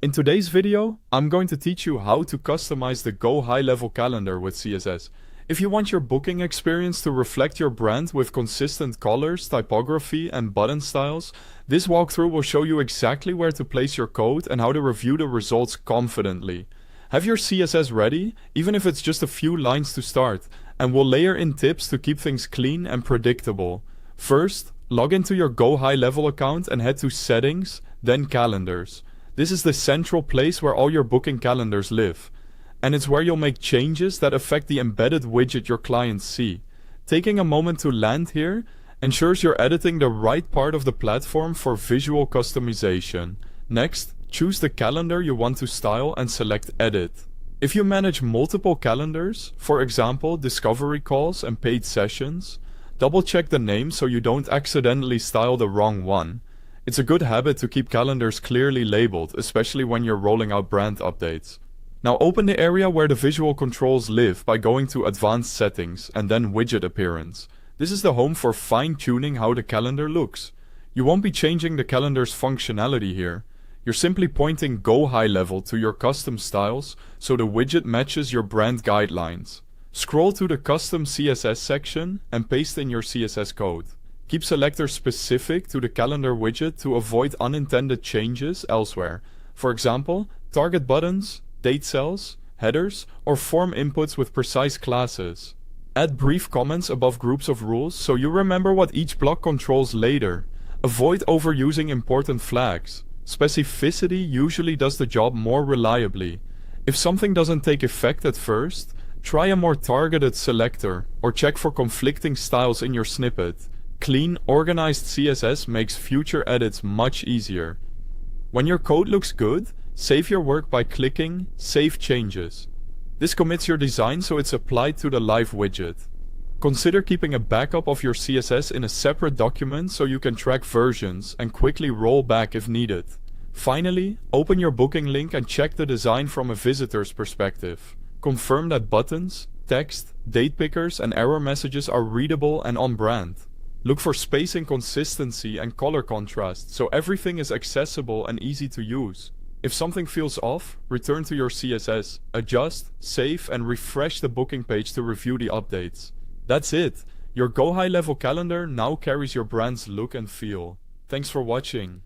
In today's video, I'm going to teach you how to customize the GoHighLevel calendar with CSS. If you want your booking experience to reflect your brand with consistent colors, typography, and button styles, this walkthrough will show you exactly where to place your code and how to review the results confidently. Have your CSS ready, even if it's just a few lines to start, and we'll layer in tips to keep things clean and predictable. First, log into your GoHighLevel account and head to Settings, then Calendars. This is the central place where all your booking calendars live, and it's where you'll make changes that affect the embedded widget your clients see. Taking a moment to land here ensures you're editing the right part of the platform for visual customization. Next, choose the calendar you want to style and select Edit. If you manage multiple calendars, for example discovery calls and paid sessions, double-check the name so you don't accidentally style the wrong one. It's a good habit to keep calendars clearly labeled, especially when you're rolling out brand updates. Now open the area where the visual controls live by going to Advanced Settings and then Widget Appearance. This is the home for fine-tuning how the calendar looks. You won't be changing the calendar's functionality here. You're simply pointing GoHighLevel to your custom styles so the widget matches your brand guidelines. Scroll to the Custom CSS section and paste in your CSS code. Keep selectors specific to the calendar widget to avoid unintended changes elsewhere. For example, target buttons, date cells, headers, or form inputs with precise classes. Add brief comments above groups of rules so you remember what each block controls later. Avoid overusing important flags. Specificity usually does the job more reliably. If something doesn't take effect at first, try a more targeted selector or check for conflicting styles in your snippet. Clean, organized CSS makes future edits much easier. When your code looks good, save your work by clicking Save Changes. This commits your design so it's applied to the live widget. Consider keeping a backup of your CSS in a separate document so you can track versions and quickly roll back if needed. Finally, open your booking link and check the design from a visitor's perspective. Confirm that buttons, text, date pickers, and error messages are readable and on brand. Look for spacing consistency and color contrast so everything is accessible and easy to use. If something feels off, return to your CSS, adjust, save, and refresh the booking page to review the updates. That's it! Your GoHighLevel calendar now carries your brand's look and feel. Thanks for watching.